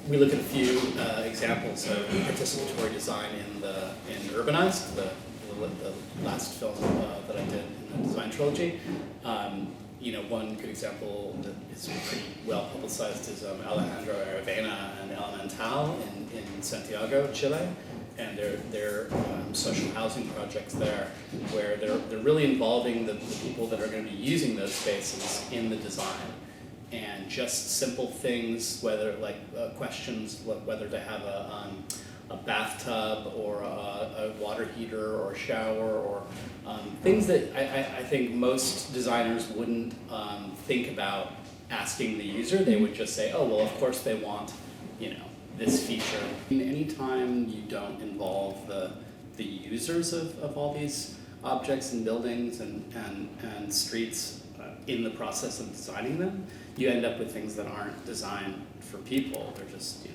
we look at a few examples of participatory design in Urbanized, the last film that I did in the Design Trilogy. One good example that is pretty well publicized is Alejandro Aravena and Elemental in Santiago, Chile, and their social housing projects there, where they're really involving the people that are going to be using those spaces in the design. And just simple things, whether questions whether to have a bathtub or a water heater or a shower or things that I think most designers wouldn't think about asking the user. They would just say, oh, well, of course they want, this feature. Anytime you don't involve the users of all these objects and buildings and streets in the process of designing them, you end up with things that aren't designed for people. They're just,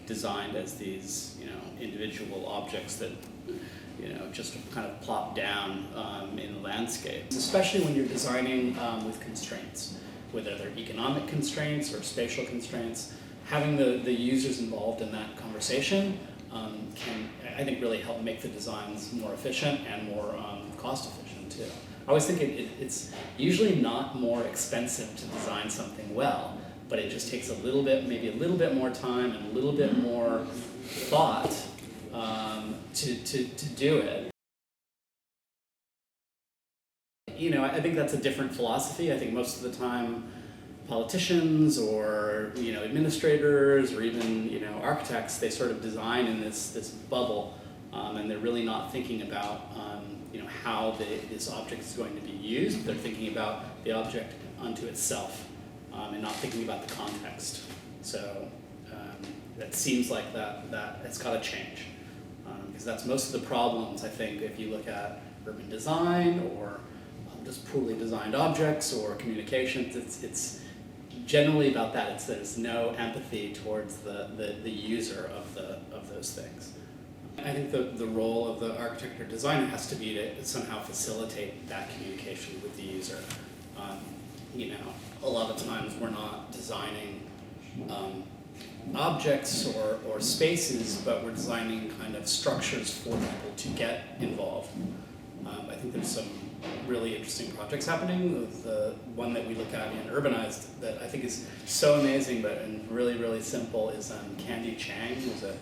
designed as these, individual objects that, just kind of plop down in the landscape. Especially when you're designing with constraints, whether they're economic constraints or spatial constraints. Having the users involved in that conversation can, I think, really help make the designs more efficient and more cost efficient too. I always think it's usually not more expensive to design something well, but it just takes maybe a little bit more time and a little bit more thought to do it. I think that's a different philosophy. I think most of the time politicians or administrators or even architects, they sort of design in this bubble, and they're really not thinking about how this object is going to be used. They're thinking about the object unto itself, and not thinking about the context. So that seems like that it's got to change, because that's most of the problems. I think if you look at urban design or just poorly designed objects or communications, it's generally about that. There's no empathy towards the user of those things. I think the role of the architect or designer has to be to somehow facilitate that communication with the user. A lot of times we're not designing objects or spaces, but we're designing kind of structures for people to get involved. I think there's some really interesting projects happening. The one that we look at in Urbanized that I think is so amazing and really, really simple is Candy Chang, who's a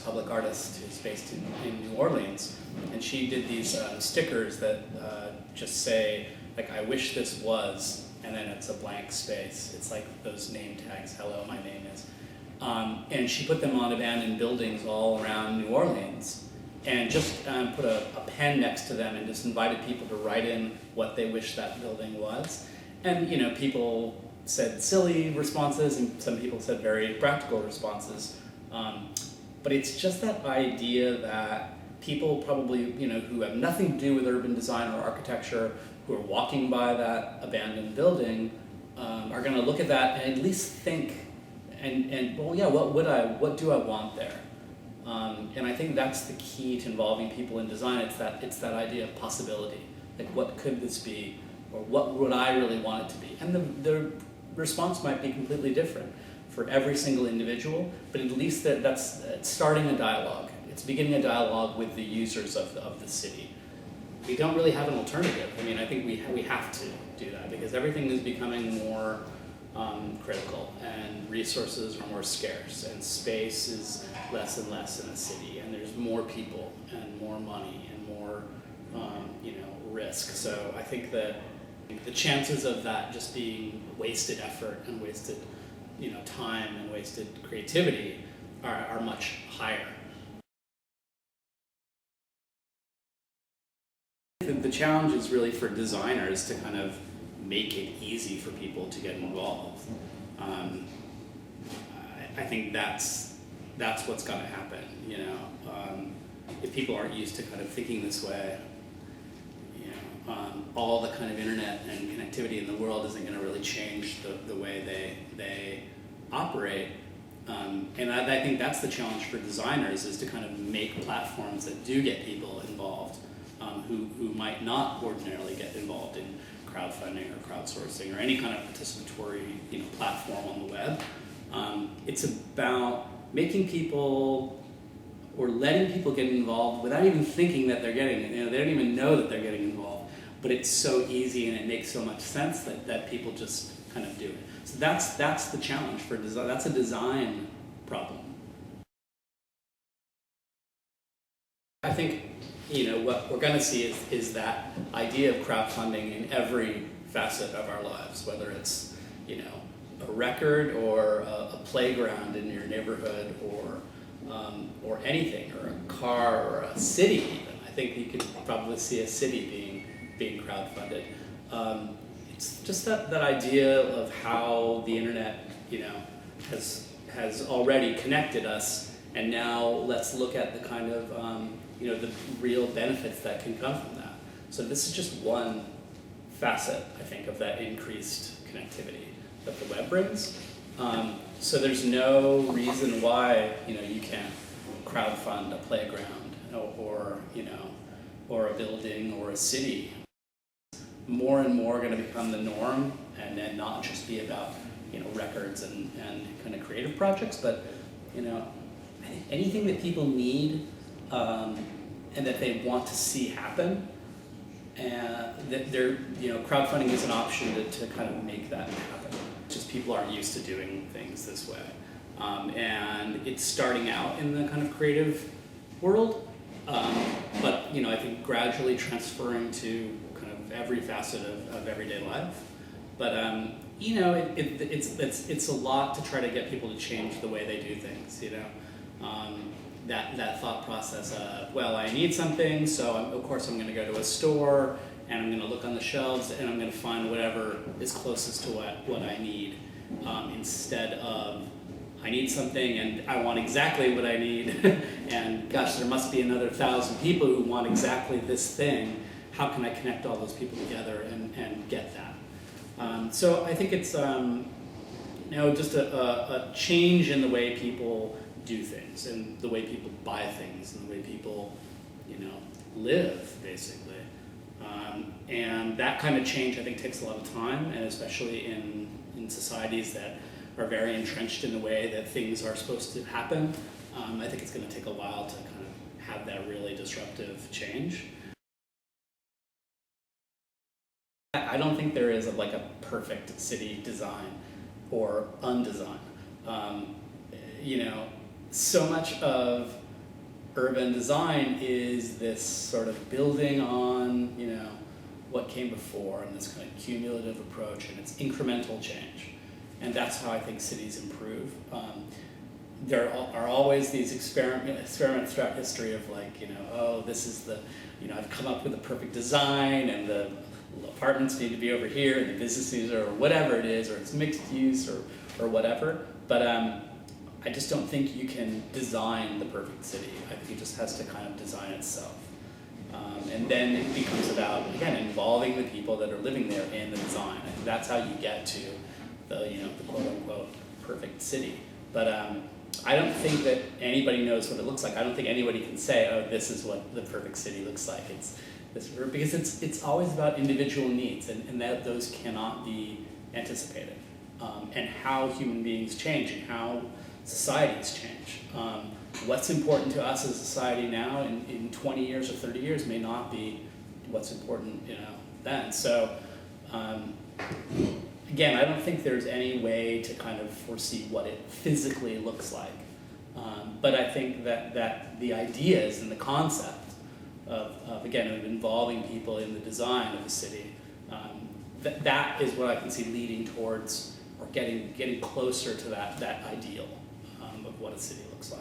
public artist who's based in New Orleans. And she did these stickers that just say, I wish this was, and then it's a blank space. It's like those name tags, hello, my name is. And she put them on abandoned buildings all around New Orleans, and just put a pen next to them and just invited people to write in what they wish that building was. And people said silly responses, and some people said very practical responses. But it's just that idea that people probably, who have nothing to do with urban design or architecture, who are walking by that abandoned building, are going to look at that and at least think, well, yeah, what do I want there? And I think that's the key to involving people in design. It's that idea of possibility. What could this be, or what would I really want it to be? And the response might be completely different for every single individual, but at least that's starting a dialogue. It's beginning a dialogue with the users of the city. We don't really have an alternative. I think we have to do that because everything is becoming more critical, and resources are more scarce, and space is less and less in the city, and there's more people and more money and more risk. So I think that the chances of that just being wasted effort and wasted time and wasted creativity are much higher. The challenge is really for designers to kind of make it easy for people to get involved. I think that's what's got to happen. If people aren't used to kind of thinking this way, all the kind of internet and connectivity in the world isn't going to really change the way they operate. And I think that's the challenge for designers, is to kind of make platforms that do get people involved, who might not ordinarily get involved in crowdfunding or crowdsourcing or any kind of participatory platform on the web. It's about making people or letting people get involved without even thinking that they're getting it. You know, they don't even know that they're getting involved, but it's so easy and it makes so much sense that people just kind of do it. So that's the challenge for design. That's a design problem. I think, you know, what we're going to see is that idea of crowdfunding in every facet of our lives, whether it's, you know, a record or a playground in your neighborhood or anything, or a car or a city even. I think you could probably see a city being crowdfunded. It's just that idea of how the internet, you know, has already connected us, and now let's look at the kind of you know, the real benefits that can come from that. So this is just one facet, I think, of that increased connectivity that the web brings. So there's no reason why, you know, you can't crowdfund a playground or you know, or a building or a city. More and more going to become the norm, and then not just be about, you know, records and kind of creative projects, but, you know, I think anything that people need and that they want to see happen, and that they're, you know, crowdfunding is an option to kind of make that happen. Just people aren't used to doing things this way, and it's starting out in the kind of creative world, but, you know, I think gradually transferring to kind of every facet of everyday life. But you know, it's a lot to try to get people to change the way they do things. You know, that thought process of, well, I need something, so of course I'm going to go to a store and I'm going to look on the shelves and I'm going to find whatever is closest to what I need, instead of I need something and I want exactly what I need, and gosh, there must be another 1,000 people who want exactly this thing. How can I connect all those people together and get that? So I think it's you know, just a change in the way people do things, and the way people buy things, and the way people, you know, live, basically. And that kind of change, I think, takes a lot of time, and especially in societies that are very entrenched in the way that things are supposed to happen. I think it's going to take a while to kind of have that really disruptive change. I don't think there is like a perfect city design or undesign. You know, so much of urban design is this sort of building on, you know, what came before, and this kind of cumulative approach, and it's incremental change. And that's how I think cities improve. There are always these experiments throughout history of, like, you know, oh, this is the, you know, I've come up with the perfect design, and the apartments need to be over here, and the businesses, or whatever it is, or it's mixed use, or whatever. But I just don't think you can design the perfect city. I think it just has to kind of design itself. And then it becomes about, again, involving the people that are living there in the design. I think that's how you get to the, you know, the quote-unquote perfect city. But I don't think that anybody knows what it looks like. I don't think anybody can say, oh, this is what the perfect city looks like. It's this, because it's always about individual needs, and that those cannot be anticipated. And how human beings change, and how societies change. What's important to us as a society now in 20 years or 30 years may not be what's important, you know, then. So again, I don't think there's any way to kind of foresee what it physically looks like. But I think that the ideas and the concept of again, of involving people in the design of a city, that is what I can see leading towards, or getting closer to that ideal of what a city looks like.